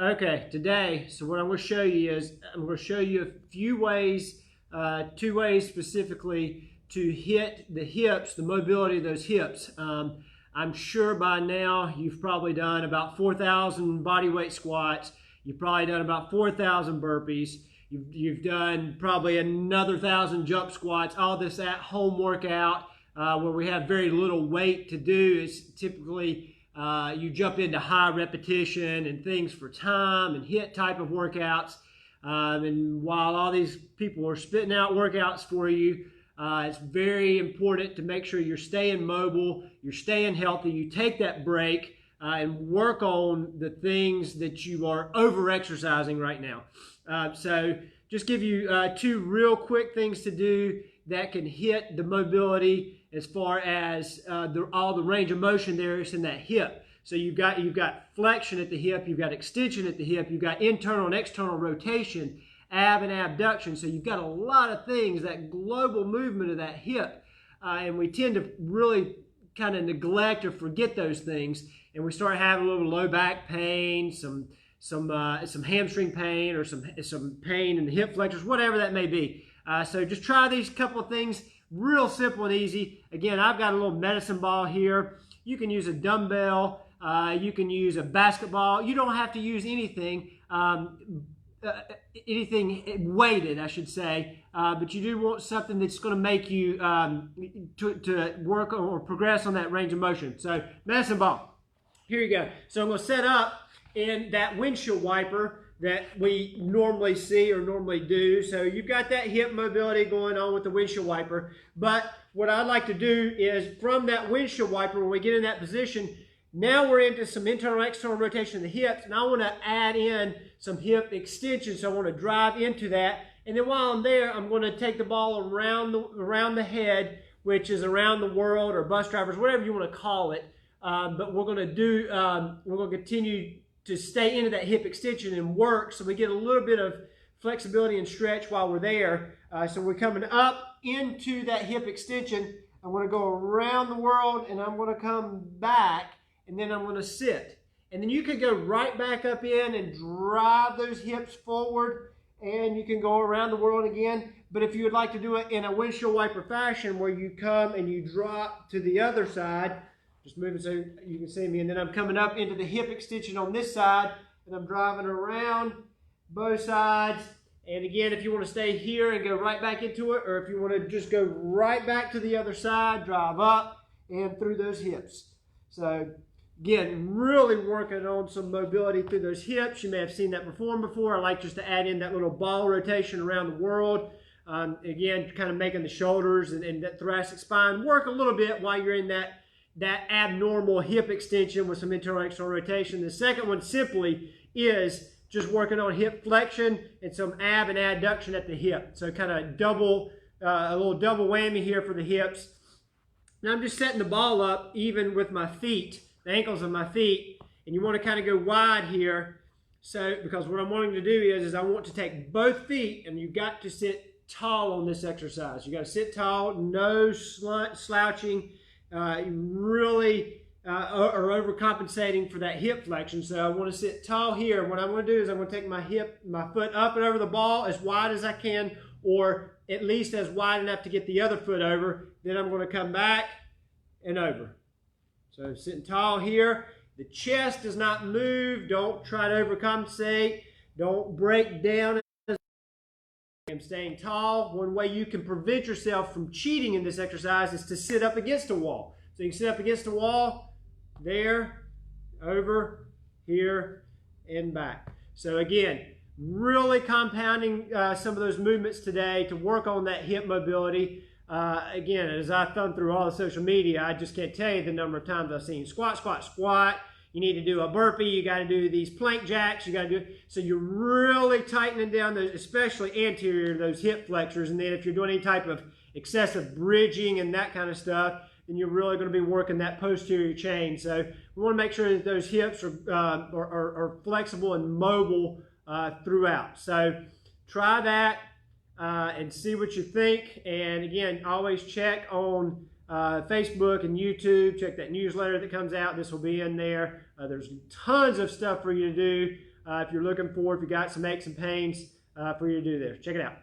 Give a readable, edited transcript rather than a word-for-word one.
Okay, today, so what I'm going to show you is I'm going to show you a few ways, 2 ways specifically to hit the hips, the mobility of those hips. I'm sure by now you've probably done about 4,000 body weight squats. You've probably done about 4,000 burpees. You've done probably another 1,000 jump squats. All this at home workout where we have very little weight to do is typically you jump into high repetition and things for time and hit type of workouts. And while all these people are spitting out workouts for you, it's very important to make sure you're staying mobile, you're staying healthy, you take that break and work on the things that you are over-exercising right now. So just give you 2 real quick things to do that can hit the mobility as far as all the range of motion there is in that hip. So you've got flexion at the hip, you've got extension at the hip, you've got internal and external rotation, ab and abduction. So you've got a lot of things, that global movement of that hip. And we tend to really kind of neglect or forget those things. And we start having a little low back pain, some hamstring pain, or some pain in the hip flexors, whatever that may be. So just try these couple of things, real simple and easy. Again, I've got a little medicine ball here. You can use a dumbbell. You can use a basketball. You don't have to use anything, anything weighted, I should say. But you do want something that's going to make you to work or progress on that range of motion. So medicine ball. Here you go. So I'm going to set up in that windshield wiper that we normally see or normally do. So you've got that hip mobility going on with the windshield wiper. But what I'd like to do is from that windshield wiper, when we get in that position, now we're into some internal and external rotation of the hips, and I want to add in some hip extension. So I want to drive into that. And then while I'm there, I'm going to take the ball around the head, which is around the world, or bus drivers, whatever you want to call it. But we're going to continue to stay into that hip extension and work, so we get a little bit of flexibility and stretch while we're there. So we're coming up into that hip extension. I'm going to go around the world, and I'm going to come back, and then I'm going to sit. And then you can go right back up in and drive those hips forward, and you can go around the world again. But if you would like to do it in a windshield wiper fashion, where you come and you drop to the other side, just moving so you can see me, and then I'm coming up into the hip extension on this side, and I'm driving around both sides. And again, if you want to stay here and go right back into it, or if you want to just go right back to the other side, drive up and through those hips. So again, really working on some mobility through those hips. You may have seen that performed before. I like just to add in that little ball rotation around the world. Again, kind of making the shoulders and that thoracic spine work a little bit while you're in that abnormal hip extension with some internal and external rotation. The second one simply is just working on hip flexion and some ab and adduction at the hip. So kind of a little double whammy here for the hips. Now I'm just setting the ball up even with my feet, the ankles of my feet, and you want to kind of go wide here. So because what I'm wanting to do is I want to take both feet, and you've got to sit tall on this exercise. You got to sit tall, no slouching. You really are overcompensating for that hip flexion. So I want to sit tall here. What I'm going to do is I'm going to take my foot up and over the ball as wide as I can, or at least as wide enough to get the other foot over. Then I'm going to come back and over. So sitting tall here. The chest does not move. Don't try to overcompensate. Don't break down. I'm staying tall. One way you can prevent yourself from cheating in this exercise is to sit up against a wall. So you can sit up against a wall, there, over, here, and back. So again, really compounding some of those movements today to work on that hip mobility. Again, as I thumb through all the social media, I just can't tell you the number of times I've seen squat, squat, squat. You need to do a burpee. You got to do these plank jacks. You got to do so. You're really tightening down those, especially anterior, those hip flexors. And then if you're doing any type of excessive bridging and that kind of stuff, then you're really going to be working that posterior chain. So we want to make sure that those hips are flexible and mobile throughout. So try that and see what you think. And again, always check on Facebook and YouTube. Check that newsletter that comes out. This will be in there. There's tons of stuff for you to do if you're looking for, if you got some aches and pains for you to do this. Check it out.